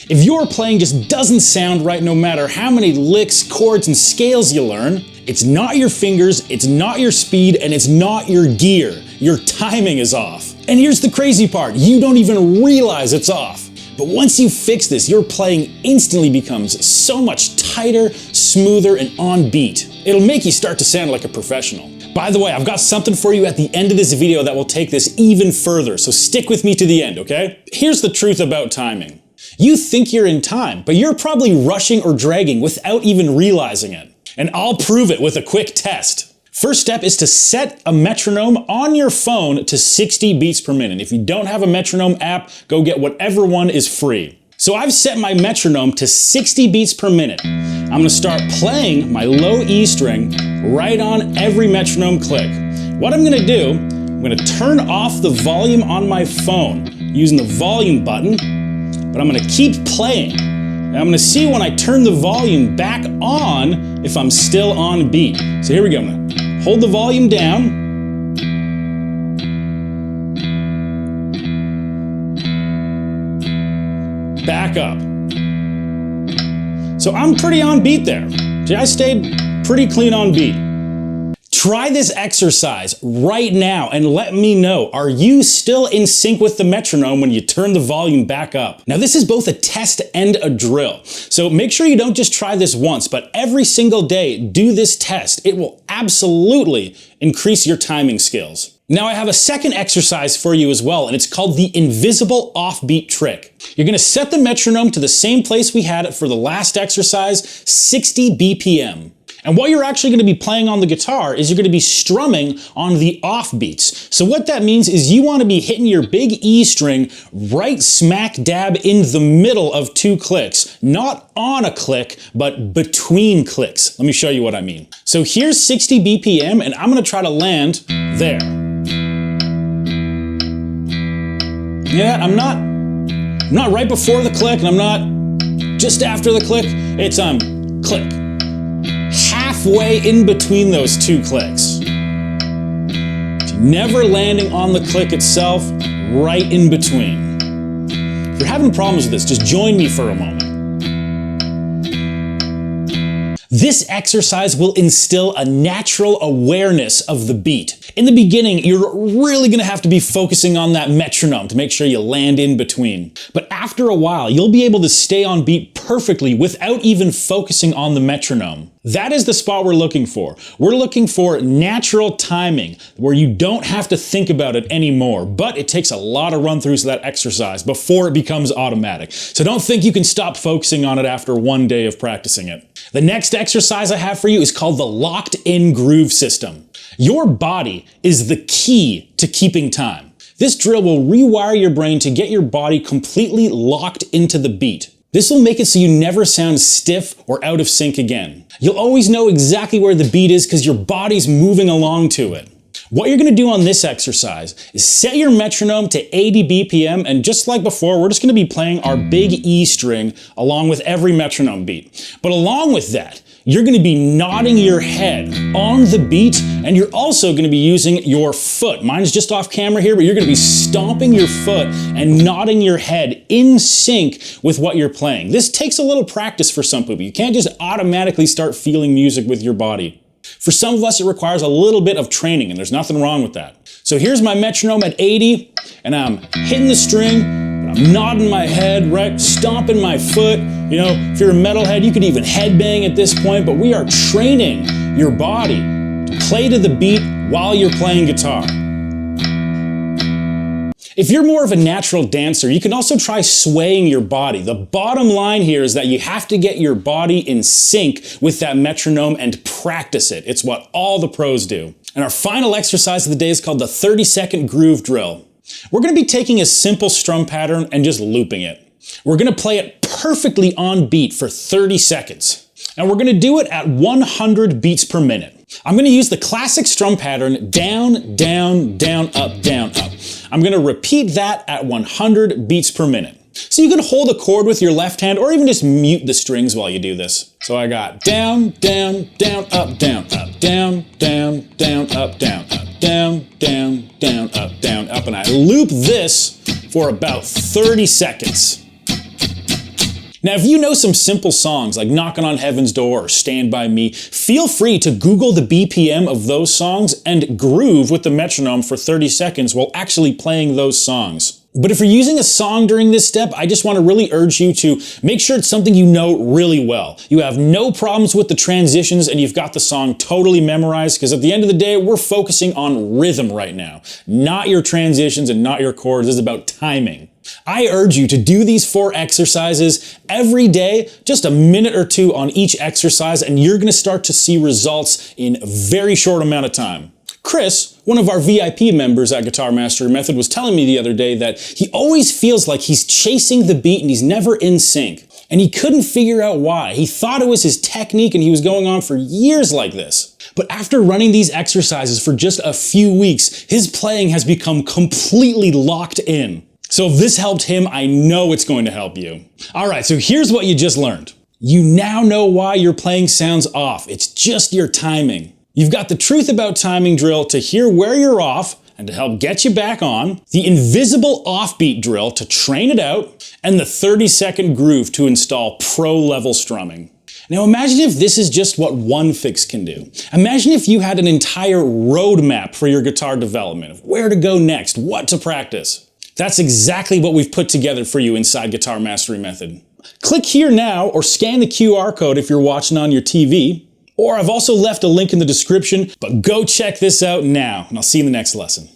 If your playing just doesn't sound right no matter how many licks, chords, and scales you learn, it's not your fingers, it's not your speed, and it's not your gear. Your timing is off. And here's the crazy part, you don't even realize it's off. But once you fix this, your playing instantly becomes so much tighter, smoother, and on beat. It'll make you start to sound like a professional. By the way, I've got something for you at the end of this video that will take this even further, so stick with me to the end, okay? Here's the truth about timing. You think you're in time, but you're probably rushing or dragging without even realizing it. And I'll prove it with a quick test. First step is to set a metronome on your phone to 60 beats per minute. If you don't have a metronome app, go get whatever one is free. So I've set my metronome to 60 beats per minute. I'm gonna start playing my low E string right on every metronome click. What I'm gonna do, I'm gonna turn off the volume on my phone using the volume button, but I'm gonna keep playing. And I'm gonna see when I turn the volume back on if I'm still on beat. So here we go, I'm gonna hold the volume down. Back up. So I'm pretty on beat there. See, I stayed pretty clean on beat. Try this exercise right now and let me know, are you still in sync with the metronome when you turn the volume back up? Now this is both a test and a drill. So make sure you don't just try this once, but every single day do this test. It will absolutely increase your timing skills. Now I have a second exercise for you as well, and it's called the invisible offbeat trick. You're gonna set the metronome to the same place we had it for the last exercise, 60 BPM. And what you're actually gonna be playing on the guitar is you're gonna be strumming on the offbeats. So what that means is you wanna be hitting your big E string right smack dab in the middle of two clicks. Not on a click, but between clicks. Let me show you what I mean. So here's 60 BPM, and I'm gonna try to land there. Yeah, I'm not right before the click, and I'm not just after the click. It's click. Halfway in between those two clicks. Never landing on the click itself, right in between. If you're having problems with this, just join me for a moment. This exercise will instill a natural awareness of the beat. In the beginning, you're really gonna have to be focusing on that metronome to make sure you land in between. But after a while, you'll be able to stay on beat perfectly without even focusing on the metronome. That is the spot we're looking for. We're looking for natural timing, where you don't have to think about it anymore, but it takes a lot of run-throughs of that exercise before it becomes automatic. So don't think you can stop focusing on it after one day of practicing it. The next exercise I have for you is called the locked-in groove system. Your body is the key to keeping time. This drill will rewire your brain to get your body completely locked into the beat. This will make it so you never sound stiff or out of sync again. You'll always know exactly where the beat is because your body's moving along to it. What you're gonna do on this exercise is set your metronome to 80 BPM, and just like before, we're just gonna be playing our big E string along with every metronome beat. But along with that, you're gonna be nodding your head on the beat, and you're also gonna be using your foot. Mine's just off camera here, but you're gonna be stomping your foot and nodding your head in sync with what you're playing. This takes a little practice for some people. You can't just automatically start feeling music with your body. For some of us, it requires a little bit of training, and there's nothing wrong with that. So here's my metronome at 80, and I'm hitting the string, but I'm nodding my head, right? Stomping my foot. You know, if you're a metalhead, you could even headbang at this point, but we are training your body to play to the beat while you're playing guitar. If you're more of a natural dancer, you can also try swaying your body. The bottom line here is that you have to get your body in sync with that metronome and practice it. It's what all the pros do. And our final exercise of the day is called the 30-second groove drill. We're gonna be taking a simple strum pattern and just looping it. We're gonna play it perfectly on beat for 30 seconds. And we're gonna do it at 100 beats per minute. I'm gonna use the classic strum pattern down, down, down, up, down, up. I'm gonna repeat that at 100 beats per minute. So you can hold a chord with your left hand or even just mute the strings while you do this. So I got down, down, down, up, down, up, down, down, down, up, down, up, down, down, down, up, down, up, and I loop this for about 30 seconds. Now, if you know some simple songs like Knockin' on Heaven's Door or Stand By Me, feel free to Google the BPM of those songs and groove with the metronome for 30 seconds while actually playing those songs. But if you're using a song during this step, I just want to really urge you to make sure it's something you know really well. You have no problems with the transitions and you've got the song totally memorized, because at the end of the day, we're focusing on rhythm right now, not your transitions and not your chords. This is about timing. I urge you to do these 4 exercises every day, just a minute or 2 on each exercise, and you're going to start to see results in a very short amount of time. Chris, one of our VIP members at Guitar Mastery Method, was telling me the other day that he always feels like he's chasing the beat and he's never in sync. And he couldn't figure out why. He thought it was his technique and he was going on for years like this. But after running these exercises for just a few weeks, his playing has become completely locked in. So if this helped him, I know it's going to help you. All right, so here's what you just learned. You now know why your playing sounds off. It's just your timing. You've got the Truth About Timing drill to hear where you're off and to help get you back on, the invisible offbeat drill to train it out, and the 30-second groove to install pro-level strumming. Now imagine if this is just what one fix can do. Imagine if you had an entire roadmap for your guitar development of where to go next, what to practice. That's exactly what we've put together for you inside Guitar Mastery Method. Click here now or scan the QR code if you're watching on your TV. Or I've also left a link in the description, but go check this out now, and I'll see you in the next lesson.